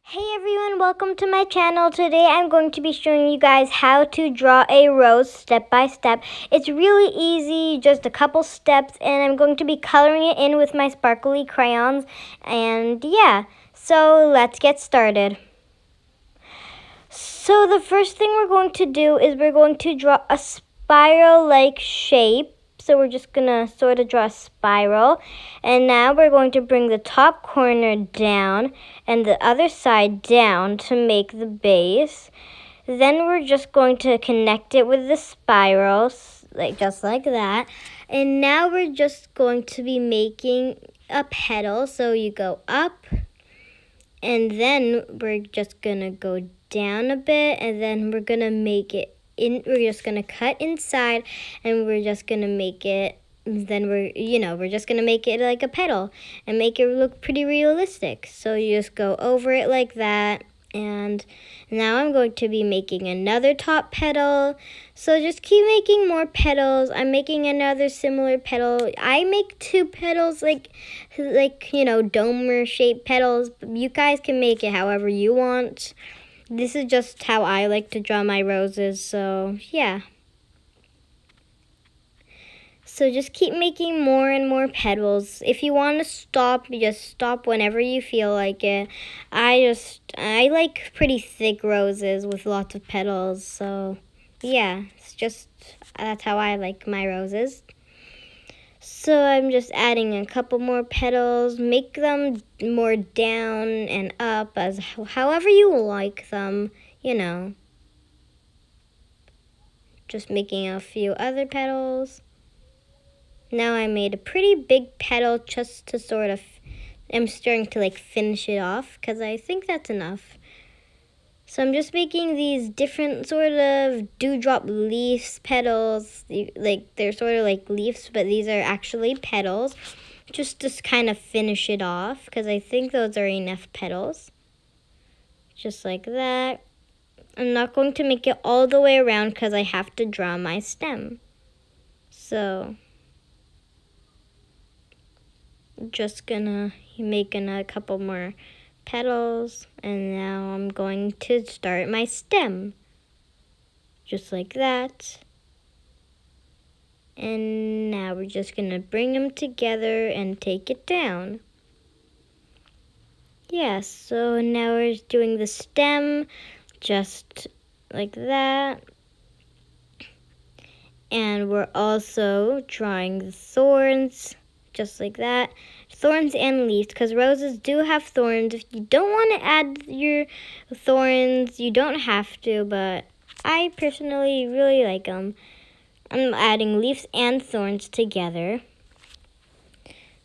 Hey everyone, welcome to my channel. Today I'm going to be showing you guys how to draw a rose step by step. It's really easy, just a couple steps, and I'm going to be coloring it in with my sparkly crayons. And yeah, so let's get started. So the first thing we're going to do is we're going to draw a spiral-like shape. So we're just going to sort of draw a spiral. And now we're going to bring the top corner down and the other side down to make the base. Then we're just going to connect it with the spirals, just like that. And now we're just going to be making a petal. So you go up, and then we're just going to go down a bit, and then we're going to make it we're just going to cut inside, and we're just going to make it, then we're just going to make it like a petal and make it look pretty realistic. So you just go over it like that. And now I'm going to be making another top petal. So just keep making more petals. I'm making another similar petal. I make two petals like domer shaped petals. You guys can make it however you want. This is just how I like to draw my roses, so yeah. So just keep making more and more petals. If you want to stop, just stop whenever you feel like it. I like pretty thick roses with lots of petals, so yeah, that's how I like my roses. So I'm just adding a couple more petals, make them more down and up as however you like them, Just making a few other petals. Now I made a pretty big petal just to I'm starting to finish it off because I think that's enough. So I'm just making these different sort of dewdrop leaves petals. They're sort of like leaves, but these are actually petals. Just to kind of finish it off because I think those are enough petals. Just like that. I'm not going to make it all the way around because I have to draw my stem. So just gonna make a couple more petals, and now I'm going to start my stem. Just like that. And now we're just gonna bring them together and take it down. Yeah, so now we're doing the stem just like that. And we're also drawing the thorns just like that. Thorns and leaves, because roses do have thorns. If you don't want to add your thorns, you don't have to, but I personally really like them. I'm adding leaves and thorns together.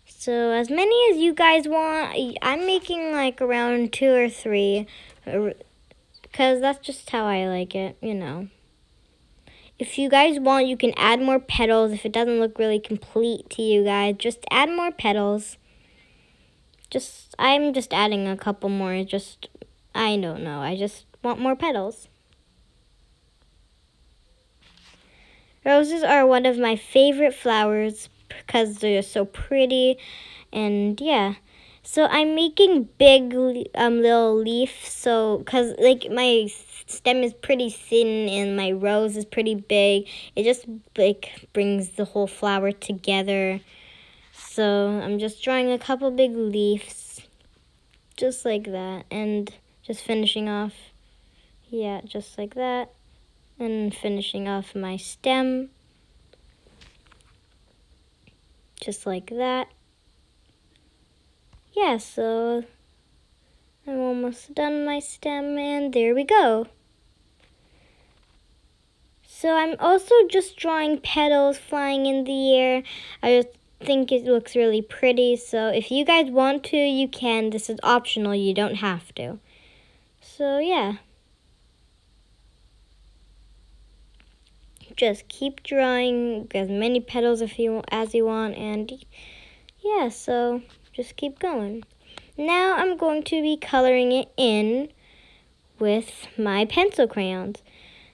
So as many as you guys want, I'm making around 2 or 3, because that's just how I like it, If you guys want, you can add more petals. If it doesn't look really complete to you guys, just add more petals. I'm just adding a couple more. I don't know. I just want more petals. Roses are one of my favorite flowers because they're so pretty, and yeah. So I'm making big little leaves, so because my stem is pretty thin and my rose is pretty big. It just brings the whole flower together. So I'm just drawing a couple big leaves, just like that, and just finishing off. Yeah, just like that. And finishing off my stem, just like that. Yeah, so I'm almost done my stem, and there we go. So I'm also just drawing petals flying in the air. I just think it looks really pretty, so if you guys want to, you can. This is optional, you don't have to. So yeah. Just keep drawing as many petals as you want, and yeah, so just keep going. Now I'm going to be coloring it in with my pencil crayons.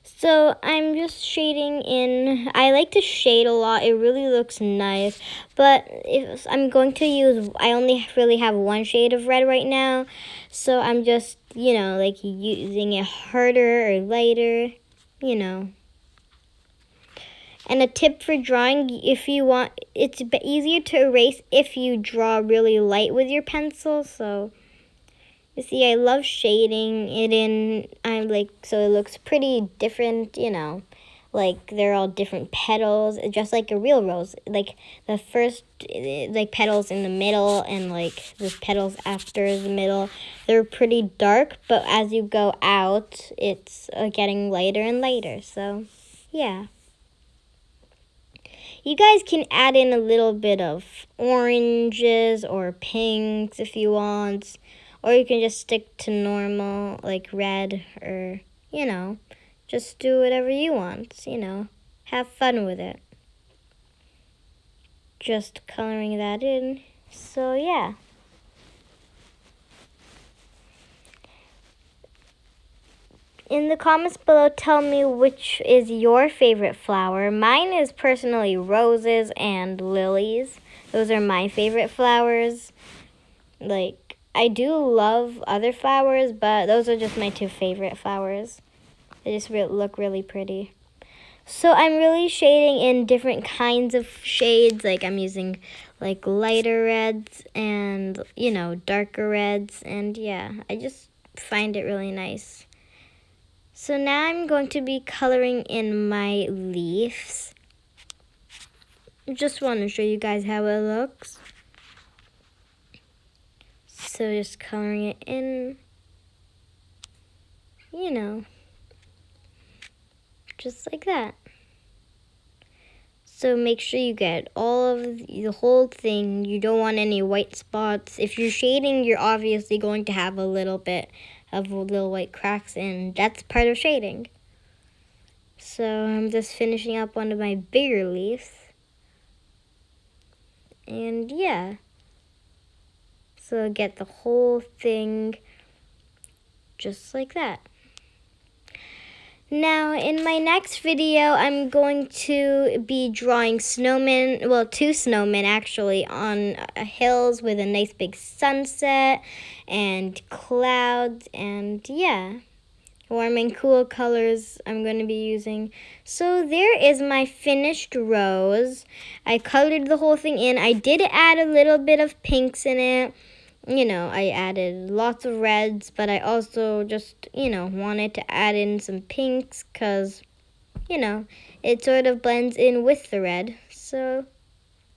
So I'm just shading in. I like to shade a lot. It really looks nice. But if I'm going to use, I only really have one shade of red right now. So I'm just, like using it harder or lighter, And a tip for drawing, if you want, it's easier to erase if you draw really light with your pencil. So you see, I love shading it in. So it looks pretty different, Like they're all different petals, just like a real rose. Like the first, petals in the middle and like the petals after the middle, they're pretty dark. But as you go out, it's getting lighter and lighter. So, yeah. You guys can add in a little bit of oranges or pinks if you want. Or you can just stick to normal, like red, or, just do whatever you want, Have fun with it. Just coloring that in. So, yeah. In the comments below, tell me which is your favorite flower. Mine is personally roses and lilies. Those are my favorite flowers. I do love other flowers, but those are just my two favorite flowers. They just look really pretty. So I'm really shading in different kinds of shades. I'm using lighter reds and, darker reds. And yeah, I just find it really nice. So now I'm going to be coloring in my leaves. Just want to show you guys how it looks. So just coloring it in, just like that. So make sure you get all of the whole thing. You don't want any white spots. If you're shading, you're obviously going to have a little bit of little white cracks, and that's part of shading. So I'm just finishing up one of my bigger leaves. And yeah. So get the whole thing just like that. Now, in my next video, I'm going to be drawing snowmen, well, two snowmen actually, on hills with a nice big sunset and clouds, and yeah, warm and cool colors I'm going to be using. So there is my finished rose. I colored the whole thing in. I did add a little bit of pinks in it. I added lots of reds, but I also just, wanted to add in some pinks because, it sort of blends in with the red. So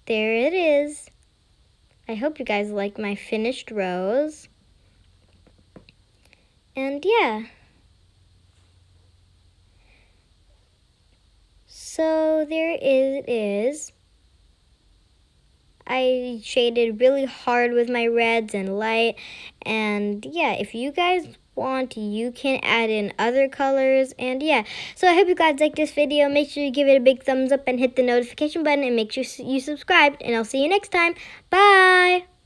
there it is. I hope you guys like my finished rose. And yeah. So there it is. I shaded really hard with my reds and light. And yeah, if you guys want, you can add in other colors. And yeah, so I hope you guys like this video. Make sure you give it a big thumbs up and hit the notification button and make sure you subscribe. And I'll see you next time. Bye!